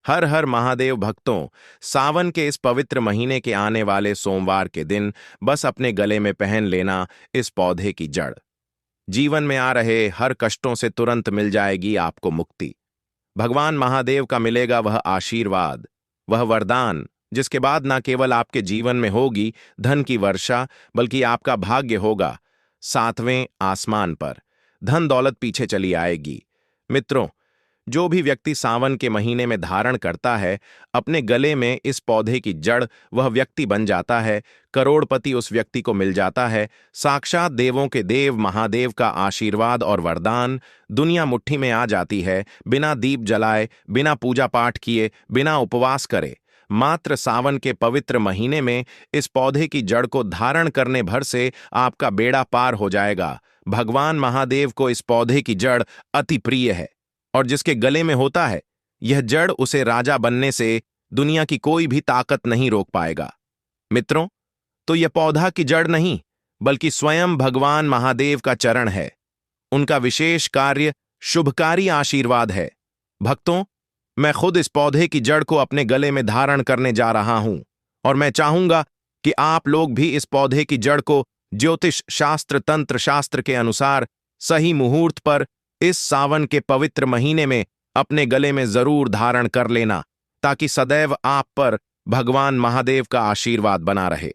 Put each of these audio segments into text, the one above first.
हर हर महादेव भक्तों। सावन के इस पवित्र महीने के आने वाले सोमवार के दिन बस अपने गले में पहन लेना इस पौधे की जड़। जीवन में आ रहे हर कष्टों से तुरंत मिल जाएगी आपको मुक्ति। भगवान महादेव का मिलेगा वह आशीर्वाद, वह वरदान, जिसके बाद ना केवल आपके जीवन में होगी धन की वर्षा, बल्कि आपका भाग्य होगा सातवें आसमान पर। धन दौलत पीछे चली आएगी। मित्रों, जो भी व्यक्ति सावन के महीने में धारण करता है अपने गले में इस पौधे की जड़, वह व्यक्ति बन जाता है करोड़पति। उस व्यक्ति को मिल जाता है साक्षात देवों के देव महादेव का आशीर्वाद और वरदान। दुनिया मुट्ठी में आ जाती है बिना दीप जलाए, बिना पूजा पाठ किए, बिना उपवास करे। मात्र सावन के पवित्र महीने में इस पौधे की जड़ को धारण करने भर से आपका बेड़ा पार हो जाएगा। भगवान महादेव को इस पौधे की जड़ अति प्रिय है और जिसके गले में होता है यह जड़, उसे राजा बनने से दुनिया की कोई भी ताकत नहीं रोक पाएगा। मित्रों, तो यह पौधा की जड़ नहीं बल्कि स्वयं भगवान महादेव का चरण है। उनका विशेष कार्य शुभकारी आशीर्वाद है। भक्तों, मैं खुद इस पौधे की जड़ को अपने गले में धारण करने जा रहा हूं और मैं चाहूंगा कि आप लोग भी इस पौधे की जड़ को ज्योतिष शास्त्र तंत्र शास्त्र के अनुसार सही मुहूर्त पर इस सावन के पवित्र महीने में अपने गले में जरूर धारण कर लेना, ताकि सदैव आप पर भगवान महादेव का आशीर्वाद बना रहे।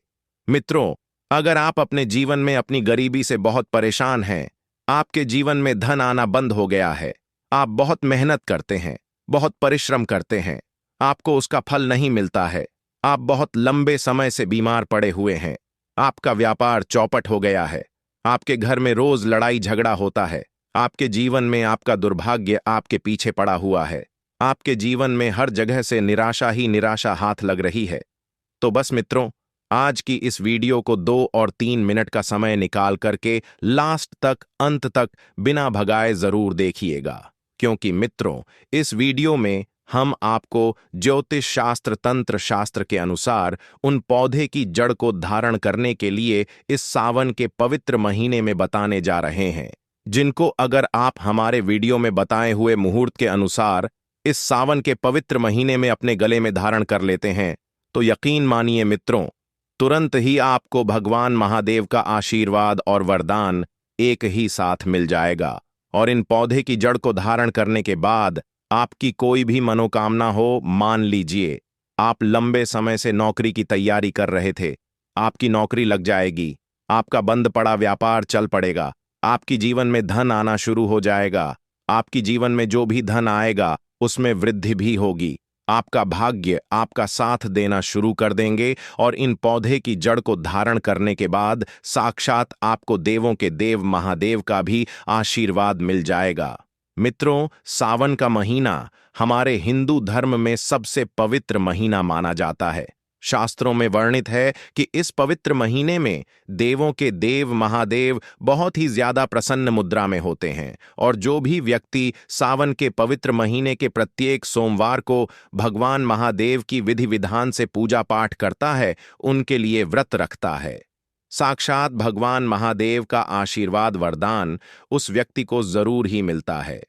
मित्रों, अगर आप अपने जीवन में अपनी गरीबी से बहुत परेशान हैं, आपके जीवन में धन आना बंद हो गया है, आप बहुत मेहनत करते हैं, बहुत परिश्रम करते हैं, आपको उसका फल नहीं मिलता है, आप बहुत लंबे समय से बीमार पड़े हुए हैं, आपका व्यापार चौपट हो गया है, आपके घर में रोज लड़ाई झगड़ा होता है, आपके जीवन में आपका दुर्भाग्य आपके पीछे पड़ा हुआ है, आपके जीवन में हर जगह से निराशा ही निराशा हाथ लग रही है, तो बस मित्रों, आज की इस वीडियो को 2 और 3 मिनट का समय निकाल करके लास्ट तक, अंत तक बिना भगाए जरूर देखिएगा। क्योंकि मित्रों, इस वीडियो में हम आपको ज्योतिष शास्त्र तंत्र शास्त्र के अनुसार उन पौधे की जड़ को धारण करने के लिए इस सावन के पवित्र महीने में बताने जा रहे हैं, जिनको अगर आप हमारे वीडियो में बताए हुए मुहूर्त के अनुसार इस सावन के पवित्र महीने में अपने गले में धारण कर लेते हैं तो यकीन मानिए मित्रों, तुरंत ही आपको भगवान महादेव का आशीर्वाद और वरदान एक ही साथ मिल जाएगा। और इन पौधे की जड़ को धारण करने के बाद आपकी कोई भी मनोकामना हो, मान लीजिए आप लंबे समय से नौकरी की तैयारी कर रहे थे, आपकी नौकरी लग जाएगी, आपका बंद पड़ा व्यापार चल पड़ेगा, आपकी जीवन में धन आना शुरू हो जाएगा, आपकी जीवन में जो भी धन आएगा उसमें वृद्धि भी होगी, आपका भाग्य आपका साथ देना शुरू कर देंगे और इन पौधे की जड़ को धारण करने के बाद साक्षात आपको देवों के देव महादेव का भी आशीर्वाद मिल जाएगा। मित्रों, सावन का महीना हमारे हिंदू धर्म में सबसे पवित्र महीना माना जाता है। शास्त्रों में वर्णित है कि इस पवित्र महीने में देवों के देव महादेव बहुत ही ज्यादा प्रसन्न मुद्रा में होते हैं और जो भी व्यक्ति सावन के पवित्र महीने के प्रत्येक सोमवार को भगवान महादेव की विधि विधान से पूजा पाठ करता है, उनके लिए व्रत रखता है, साक्षात भगवान महादेव का आशीर्वाद वरदान उस व्यक्ति को जरूर ही मिलता है।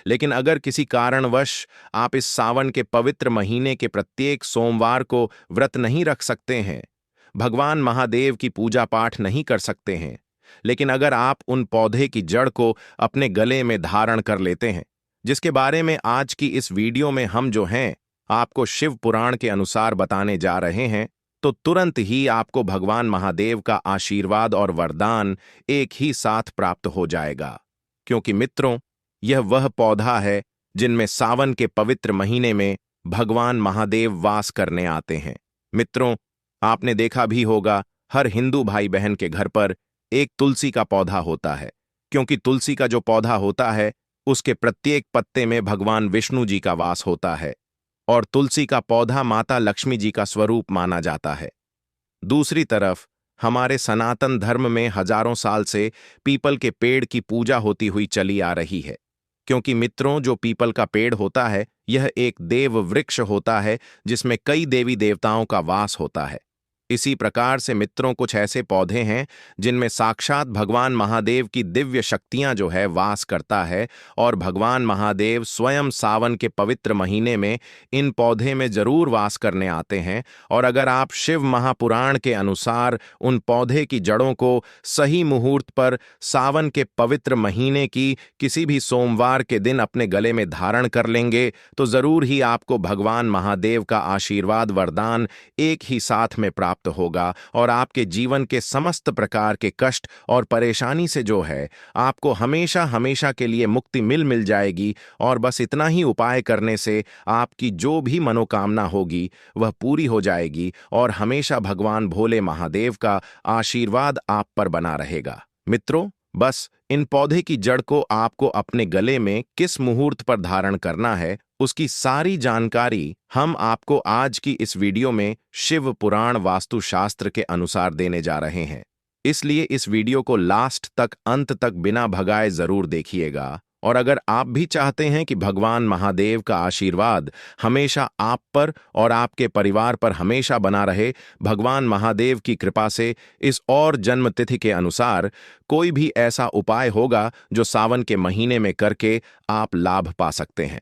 लेकिन अगर किसी कारणवश आप इस सावन के पवित्र महीने के प्रत्येक सोमवार को व्रत नहीं रख सकते हैं, भगवान महादेव की पूजा पाठ नहीं कर सकते हैं, लेकिन अगर आप उन पौधे की जड़ को अपने गले में धारण कर लेते हैं, जिसके बारे में आज की इस वीडियो में हम जो हैं आपको शिव पुराण के अनुसार बताने जा रहे हैं, तो तुरंत ही आपको भगवान महादेव का आशीर्वाद और वरदान एक ही साथ प्राप्त हो जाएगा। क्योंकि मित्रों, यह वह पौधा है जिनमें सावन के पवित्र महीने में भगवान महादेव वास करने आते हैं। मित्रों, आपने देखा भी होगा हर हिंदू भाई बहन के घर पर एक तुलसी का पौधा होता है, क्योंकि तुलसी का जो पौधा होता है उसके प्रत्येक पत्ते में भगवान विष्णु जी का वास होता है और तुलसी का पौधा माता लक्ष्मी जी का स्वरूप माना जाता है। दूसरी तरफ हमारे सनातन धर्म में हजारों साल से पीपल के पेड़ की पूजा होती हुई चली आ रही है, क्योंकि मित्रों, जो पीपल का पेड़ होता है यह एक देव वृक्ष होता है जिसमें कई देवी देवताओं का वास होता है। इसी प्रकार से मित्रों कुछ ऐसे पौधे हैं जिनमें साक्षात भगवान महादेव की दिव्य शक्तियां जो है वास करता है, और भगवान महादेव स्वयं सावन के पवित्र महीने में इन पौधे में जरूर वास करने आते हैं। और अगर आप शिव महापुराण के अनुसार उन पौधे की जड़ों को सही मुहूर्त पर सावन के पवित्र महीने की किसी भी सोमवार के दिन अपने गले में धारण कर लेंगे तो जरूर ही आपको भगवान महादेव का आशीर्वाद वरदान एक ही साथ में प्राप्त होगा, और आपके जीवन के समस्त प्रकार के कष्ट और परेशानी से जो है आपको हमेशा हमेशा के लिए मुक्ति मिल जाएगी। और बस इतना ही उपाय करने से आपकी जो भी मनोकामना होगी वह पूरी हो जाएगी, और हमेशा भगवान भोले महादेव का आशीर्वाद आप पर बना रहेगा। मित्रों, बस इन पौधे की जड़ को आपको अपने गले में किस मुहूर्त पर धारण करना है उसकी सारी जानकारी हम आपको आज की इस वीडियो में शिव पुराण वास्तुशास्त्र के अनुसार देने जा रहे हैं। इसलिए इस वीडियो को लास्ट तक अंत तक बिना भगाए जरूर देखिएगा। और अगर आप भी चाहते हैं कि भगवान महादेव का आशीर्वाद हमेशा आप पर और आपके परिवार पर हमेशा बना रहे, भगवान महादेव की कृपा से इस और जन्म तिथि के अनुसार कोई भी ऐसा उपाय होगा जो सावन के महीने में करके आप लाभ पा सकते हैं,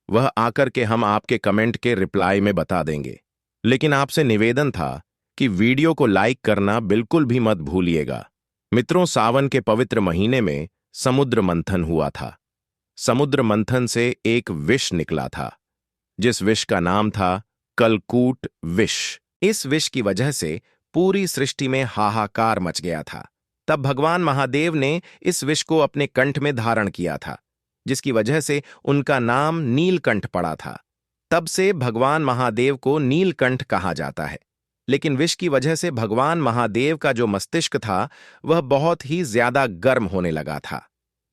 वह आकर के हम आपके कमेंट के रिप्लाई में बता देंगे। लेकिन आपसे निवेदन था कि वीडियो को लाइक करना बिल्कुल भी मत भूलिएगा। मित्रों, सावन के पवित्र महीने में समुद्र मंथन हुआ था। समुद्र मंथन से एक विष निकला था जिस विष का नाम था कलकूट विष। इस विष की वजह से पूरी सृष्टि में हाहाकार मच गया था। तब भगवान महादेव ने इस विष को अपने कंठ में धारण किया था, जिसकी वजह से उनका नाम नीलकंठ पड़ा था। तब से भगवान महादेव को नीलकंठ कहा जाता है। लेकिन विष की वजह से भगवान महादेव का जो मस्तिष्क था वह बहुत ही ज्यादा गर्म होने लगा था,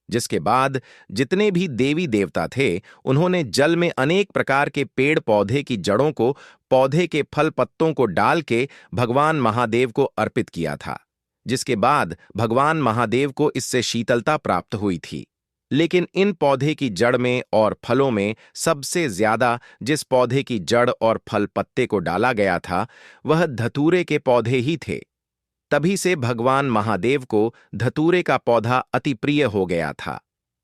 जिसके बाद जितने भी देवी देवता थे उन्होंने जल में अनेक प्रकार के पेड़ पौधे की जड़ों को, पौधे के फल पत्तों को डाल के भगवान महादेव को अर्पित किया था, जिसके बाद भगवान महादेव को इससे शीतलता प्राप्त हुई थी। लेकिन इन पौधे की जड़ में और फलों में सबसे ज्यादा जिस पौधे की जड़ और फल पत्ते को डाला गया था वह धतूरे के पौधे ही थे। तभी से भगवान महादेव को धतूरे का पौधा अति प्रिय हो गया था।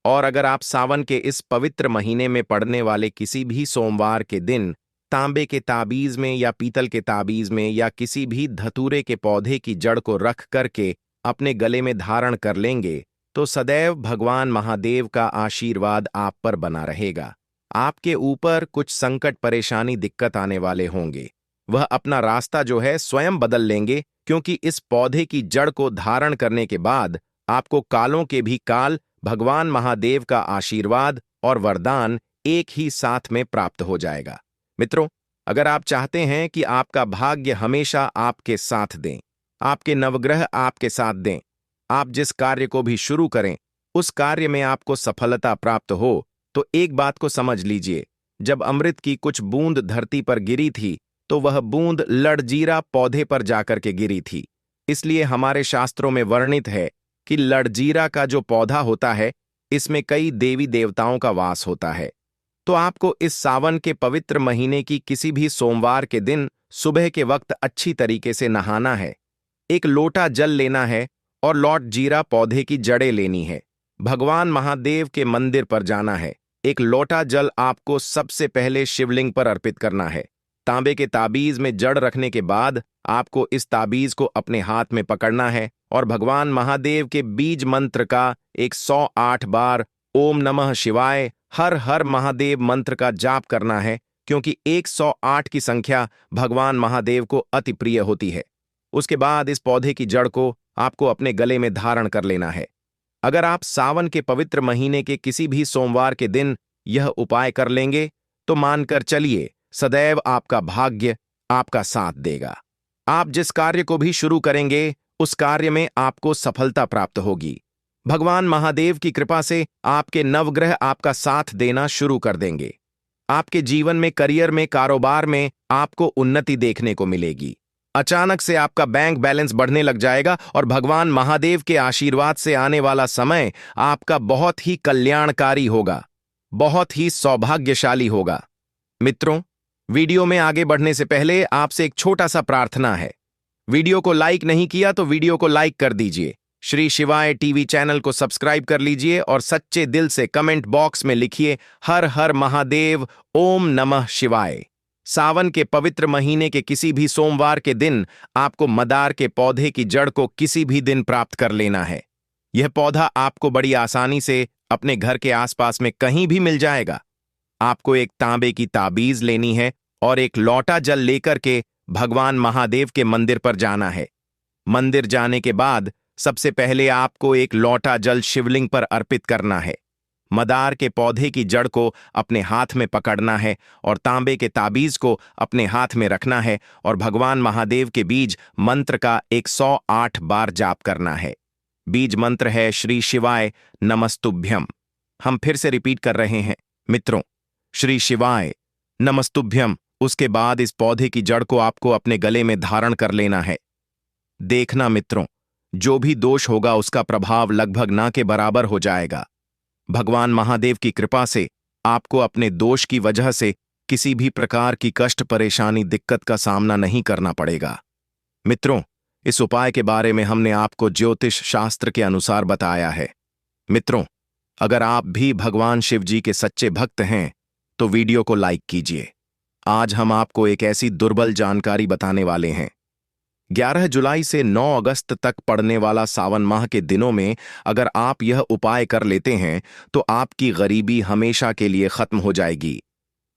और अगर आप सावन के इस पवित्र महीने में पड़ने वाले किसी भी सोमवार के दिन तांबे के ताबीज में या पीतल के ताबीज में या किसी भी धतूरे के पौधे की जड़ को रख करके अपने गले में धारण कर लेंगे तो सदैव भगवान महादेव का आशीर्वाद आप पर बना रहेगा। आपके ऊपर कुछ संकट परेशानी दिक्कत आने वाले होंगे, वह अपना रास्ता जो है स्वयं बदल लेंगे, क्योंकि इस पौधे की जड़ को धारण करने के बाद आपको कालों के भी काल भगवान महादेव का आशीर्वाद और वरदान एक ही साथ में प्राप्त हो जाएगा। मित्रों, अगर आप चाहते हैं कि आपका भाग्य हमेशा आपके साथ दें, आपके नवग्रह आपके साथ दें, आप जिस कार्य को भी शुरू करें उस कार्य में आपको सफलता प्राप्त हो, तो एक बात को समझ लीजिए, जब अमृत की कुछ बूंद धरती पर गिरी थी तो वह बूंद लड़जीरा पौधे पर जाकर के गिरी थी। इसलिए हमारे शास्त्रों में वर्णित है कि लड़जीरा का जो पौधा होता है इसमें कई देवी देवताओं का वास होता है। तो आपको इस सावन के पवित्र महीने की किसी भी सोमवार के दिन सुबह के वक्त अच्छी तरीके से नहाना है, एक लोटा जल लेना है और लौट जीरा पौधे की जड़ें लेनी है, भगवान महादेव के मंदिर पर जाना है। एक लोटा जल आपको सबसे पहले शिवलिंग पर अर्पित करना है। तांबे के ताबीज में जड़ रखने के बाद आपको इस ताबीज को अपने हाथ में पकड़ना है और भगवान महादेव के बीज मंत्र का 108 बार ओम नमः शिवाय हर हर महादेव मंत्र का जाप करना है, क्योंकि 108 की संख्या भगवान महादेव को अति प्रिय होती है। उसके बाद इस पौधे की जड़ को आपको अपने गले में धारण कर लेना है। अगर आप सावन के पवित्र महीने के किसी भी सोमवार के दिन यह उपाय कर लेंगे तो मानकर चलिए सदैव आपका भाग्य आपका साथ देगा। आप जिस कार्य को भी शुरू करेंगे उस कार्य में आपको सफलता प्राप्त होगी। भगवान महादेव की कृपा से आपके नवग्रह आपका साथ देना शुरू कर देंगे। आपके जीवन में, करियर में, कारोबार में आपको उन्नति देखने को मिलेगी। अचानक से आपका बैंक बैलेंस बढ़ने लग जाएगा और भगवान महादेव के आशीर्वाद से आने वाला समय आपका बहुत ही कल्याणकारी होगा, बहुत ही सौभाग्यशाली होगा। मित्रों, वीडियो में आगे बढ़ने से पहले आपसे एक छोटा सा प्रार्थना है। वीडियो को लाइक नहीं किया तो वीडियो को लाइक कर दीजिए। श्री शिवाय टीवी चैनल को सब्सक्राइब कर लीजिए और सच्चे दिल से कमेंट बॉक्स में लिखिए हर हर महादेव, ओम नमः शिवाय। सावन के पवित्र महीने के किसी भी सोमवार के दिन आपको मदार के पौधे की जड़ को किसी भी दिन प्राप्त कर लेना है। यह पौधा आपको बड़ी आसानी से अपने घर के आसपास में कहीं भी मिल जाएगा। आपको एक तांबे की ताबीज लेनी है और एक लोटा जल लेकर के भगवान महादेव के मंदिर पर जाना है। मंदिर जाने के बाद सबसे पहले आपको एक लोटा जल शिवलिंग पर अर्पित करना है। मदार के पौधे की जड़ को अपने हाथ में पकड़ना है और तांबे के ताबीज को अपने हाथ में रखना है और भगवान महादेव के बीज मंत्र का 108 बार जाप करना है। बीज मंत्र है श्री शिवाय नमस्तुभ्यम। हम फिर से रिपीट कर रहे हैं मित्रों, श्री शिवाय नमस्तुभ्यम। उसके बाद इस पौधे की जड़ को आपको अपने गले में धारण कर लेना है। देखना मित्रों, जो भी दोष होगा उसका प्रभाव लगभग ना के बराबर हो जाएगा। भगवान महादेव की कृपा से आपको अपने दोष की वजह से किसी भी प्रकार की कष्ट, परेशानी, दिक्कत का सामना नहीं करना पड़ेगा। मित्रों, इस उपाय के बारे में हमने आपको ज्योतिष शास्त्र के अनुसार बताया है। मित्रों, अगर आप भी भगवान शिव जी के सच्चे भक्त हैं तो वीडियो को लाइक कीजिए। आज हम आपको एक ऐसी दुर्बल जानकारी बताने वाले हैं। 11 जुलाई से 9 अगस्त तक पड़ने वाला सावन माह के दिनों में अगर आप यह उपाय कर लेते हैं तो आपकी गरीबी हमेशा के लिए खत्म हो जाएगी।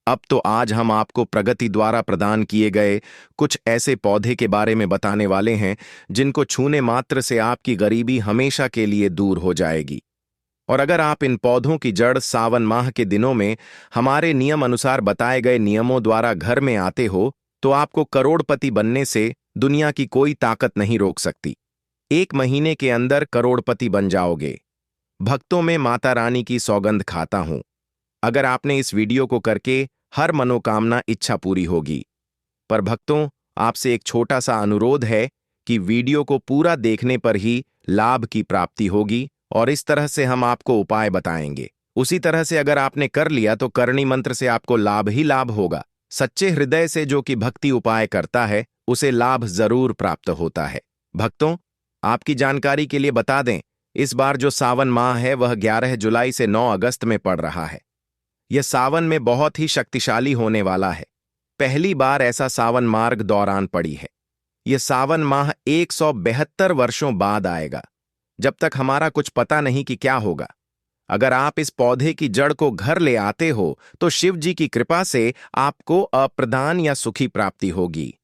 अब तो आज हम आपको प्रगति द्वारा प्रदान किए गए कुछ ऐसे पौधे के बारे में बताने वाले हैं जिनको छूने मात्र से आपकी गरीबी हमेशा के लिए दूर हो जाएगी। और अगर आप इन पौधों की जड़ सावन माह के दिनों में हमारे नियम अनुसार बताए गए नियमों द्वारा घर में आते हो तो आपको करोड़पति बनने से दुनिया की कोई ताकत नहीं रोक सकती। 1 महीने के अंदर करोड़पति बन जाओगे। भक्तों में माता रानी की सौगंध खाता हूं। अगर आपने इस वीडियो को करके हर मनोकामना इच्छा पूरी होगी। पर भक्तों, आपसे एक छोटा सा अनुरोध है कि वीडियो को पूरा देखने पर ही लाभ की प्राप्ति होगी और इस तरह से हम आपको उपाय बताएंगे। उसी तरह से अगर आपने कर लिया तो करणी मंत्र से आपको लाभ ही लाभ होगा। सच्चे हृदय से जो कि भक्ति उपाय करता है उसे लाभ जरूर प्राप्त होता है। भक्तों, आपकी जानकारी के लिए बता दें, इस बार जो सावन माह है वह 11 जुलाई से 9 अगस्त में पड़ रहा है। यह सावन में बहुत ही शक्तिशाली होने वाला है। पहली बार ऐसा सावन मार्ग दौरान पड़ी है। यह सावन माह 172 वर्षों बाद आएगा, जब तक हमारा कुछ पता नहीं कि क्या होगा। अगर आप इस पौधे की जड़ को घर ले आते हो तो शिव जी की कृपा से आपको अप्रदान या सुखी प्राप्ति होगी।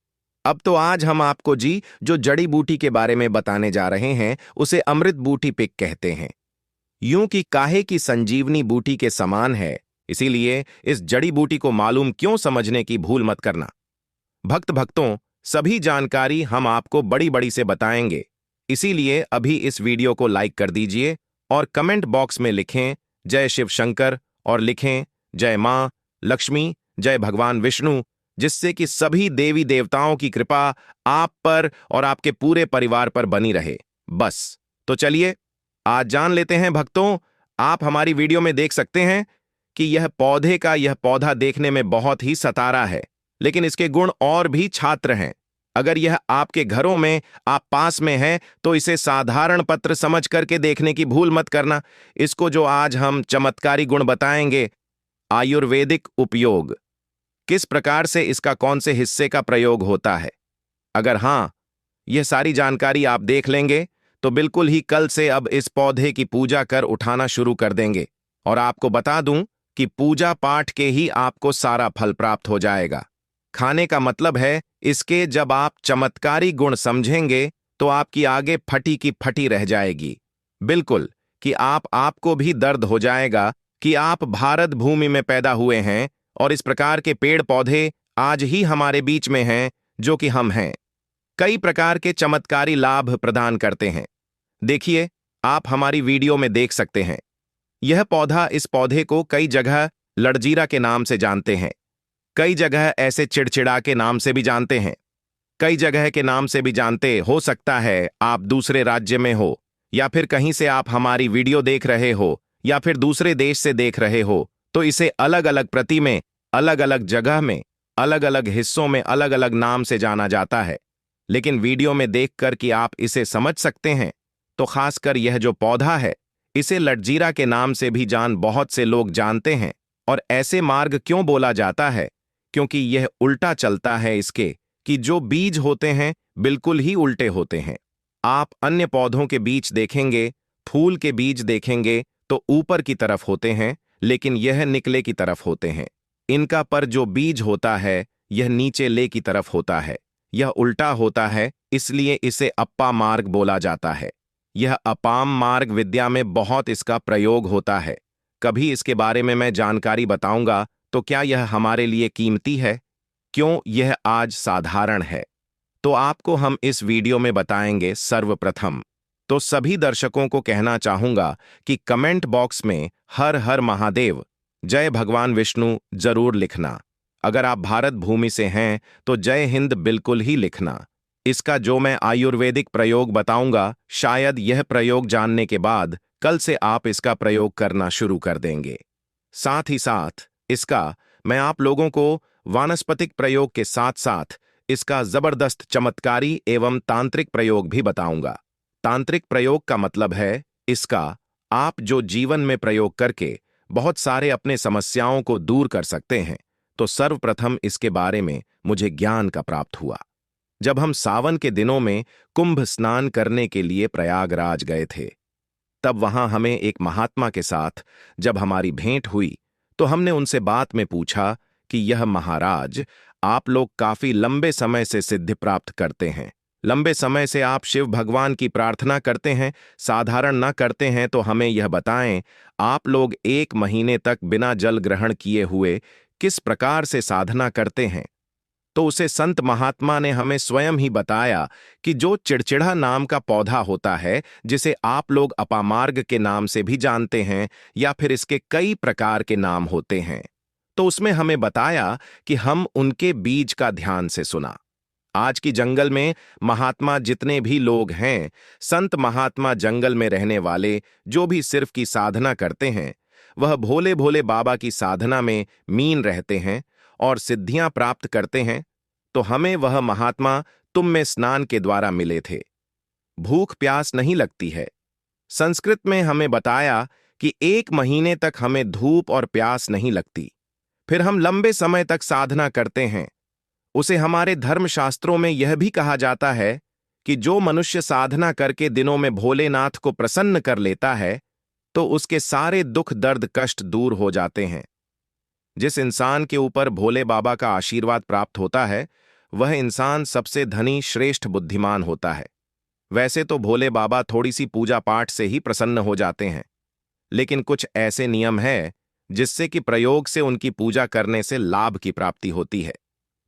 अब तो आज हम आपको जी जो जड़ी बूटी के बारे में बताने जा रहे हैं उसे अमृत बूटी पिक कहते हैं। यूं कि काहे की संजीवनी बूटी के समान है, इसीलिए इस जड़ी बूटी को मालूम क्यों समझने की भूल मत करना। भक्तों, सभी जानकारी हम आपको बड़ी बड़ी से बताएंगे, इसीलिए अभी इस वीडियो को लाइक कर दीजिए और कमेंट बॉक्स में लिखें जय शिव शंकर और लिखें जय मां लक्ष्मी, जय भगवान विष्णु, जिससे कि सभी देवी देवताओं की कृपा आप पर और आपके पूरे परिवार पर बनी रहे। बस तो चलिए आज जान लेते हैं भक्तों। आप हमारी वीडियो में देख सकते हैं कि यह पौधा देखने में बहुत ही सतारा है, लेकिन इसके गुण और भी छात्र हैं। अगर यह आपके घरों में आप पास में है तो इसे साधारण पत्र समझ करके देखने की भूल मत करना। इसको जो आज हम चमत्कारी गुण बताएंगे, आयुर्वेदिक उपयोग, किस प्रकार से इसका कौन से हिस्से का प्रयोग होता है, अगर हां यह सारी जानकारी आप देख लेंगे तो बिल्कुल ही कल से अब इस पौधे की पूजा कर उठाना शुरू कर देंगे। और आपको बता दूं कि पूजा पाठ के ही आपको सारा फल प्राप्त हो जाएगा। खाने का मतलब है इसके जब आप चमत्कारी गुण समझेंगे तो आपकी आगे फटी की फटी रह जाएगी। बिल्कुल कि आपको भी दर्द हो जाएगा कि आप भारत भूमि में पैदा हुए हैं और इस प्रकार के पेड़ पौधे आज ही हमारे बीच में हैं जो कि हम हैं। कई प्रकार के चमत्कारी लाभ प्रदान करते हैं। देखिए, आप हमारी वीडियो में देख सकते हैं। इस पौधे को कई जगह लड़जीरा के नाम से जानते हैं, कई जगह ऐसे चिड़चिड़ा के नाम से भी जानते हैं, कई जगह के नाम से भी जानते। हो सकता है आप दूसरे राज्य में हो या फिर कहीं से आप हमारी वीडियो देख रहे हो या फिर दूसरे देश से देख रहे हो, तो इसे अलग अलग प्रति में, अलग अलग जगह में, अलग अलग हिस्सों में अलग अलग नाम से जाना जाता है। लेकिन वीडियो में देखकर कि आप इसे समझ सकते हैं, तो खासकर यह जो पौधा है, इसे लटजीरा के नाम से भी बहुत से लोग जानते हैं। और ऐसे मार्ग क्यों बोला जाता है? क्योंकि यह उल्टा चलता है इसके कि जो बीज होते हैं बिल्कुल ही उल्टे होते हैं। आप अन्य पौधों के बीज देखेंगे, फूल के बीज देखेंगे तो ऊपर की तरफ होते हैं, लेकिन यह निकले की तरफ होते हैं। इनका पर जो बीज होता है यह नीचे ले की तरफ होता है। यह उल्टा होता है, इसलिए इसे अप्पा मार्ग बोला जाता है। यह अपाम मार्ग विद्या में बहुत इसका प्रयोग होता है। कभी इसके बारे में मैं जानकारी बताऊंगा, तो क्या यह हमारे लिए कीमती है? क्यों यह आज साधारण है? तो आपको हम इस वीडियो में बताएंगे। सर्वप्रथम तो सभी दर्शकों को कहना चाहूंगा कि कमेंट बॉक्स में हर हर महादेव, जय भगवान विष्णु जरूर लिखना। अगर आप भारत भूमि से हैं तो जय हिंद बिल्कुल ही लिखना। इसका जो मैं आयुर्वेदिक प्रयोग बताऊंगा, शायद यह प्रयोग जानने के बाद कल से आप इसका प्रयोग करना शुरू कर देंगे। साथ ही साथ इसका मैं आप लोगों को वानस्पतिक प्रयोग के साथ साथ इसका जबरदस्त चमत्कारी एवं तांत्रिक प्रयोग भी बताऊंगा। तांत्रिक प्रयोग का मतलब है इसका आप जो जीवन में प्रयोग करके बहुत सारे अपने समस्याओं को दूर कर सकते हैं। तो सर्वप्रथम इसके बारे में मुझे ज्ञान का प्राप्त हुआ जब हम सावन के दिनों में कुंभ स्नान करने के लिए प्रयागराज गए थे। तब वहां हमें एक महात्मा के साथ जब हमारी भेंट हुई, तो हमने उनसे बात में पूछा कि यह महाराज, आप लोग काफी लंबे समय से सिद्धि प्राप्त करते हैं, लंबे समय से आप शिव भगवान की प्रार्थना करते हैं, साधारण न करते हैं, तो हमें यह बताएं, आप लोग 1 महीने तक बिना जल ग्रहण किए हुए किस प्रकार से साधना करते हैं? तो उसे संत महात्मा ने हमें स्वयं ही बताया कि जो चिड़चिड़ा नाम का पौधा होता है, जिसे आप लोग अपामार्ग के नाम से भी जानते हैं या फिर इसके कई प्रकार के नाम होते हैं, तो उसमें हमें बताया कि हम उनके बीज का ध्यान से सुना। आज की जंगल में महात्मा जितने भी लोग हैं, संत महात्मा जंगल में रहने वाले जो भी सिर्फ की साधना करते हैं, वह भोले भोले बाबा की साधना में मीन रहते हैं और सिद्धियां प्राप्त करते हैं। तो हमें वह महात्मा तुम में स्नान के द्वारा मिले थे। भूख प्यास नहीं लगती है। संस्कृत में हमें बताया कि 1 महीने तक हमें धूप और प्यास नहीं लगती। फिर हम लंबे समय तक साधना करते हैं। उसे हमारे धर्मशास्त्रों में यह भी कहा जाता है कि जो मनुष्य साधना करके दिनों में भोलेनाथ को प्रसन्न कर लेता है, तो उसके सारे दुख दर्द कष्ट दूर हो जाते हैं। जिस इंसान के ऊपर भोले बाबा का आशीर्वाद प्राप्त होता है, वह इंसान सबसे धनी श्रेष्ठ बुद्धिमान होता है। वैसे तो भोले बाबा थोड़ी सी पूजा पाठ से ही प्रसन्न हो जाते हैं, लेकिन कुछ ऐसे नियम है जिससे कि प्रयोग से उनकी पूजा करने से लाभ की प्राप्ति होती है।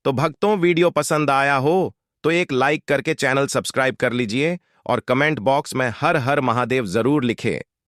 तो भक्तों, वीडियो पसंद आया हो तो एक लाइक करके चैनल सब्सक्राइब कर लीजिए और कमेंट बॉक्स में हर हर महादेव जरूर लिखें।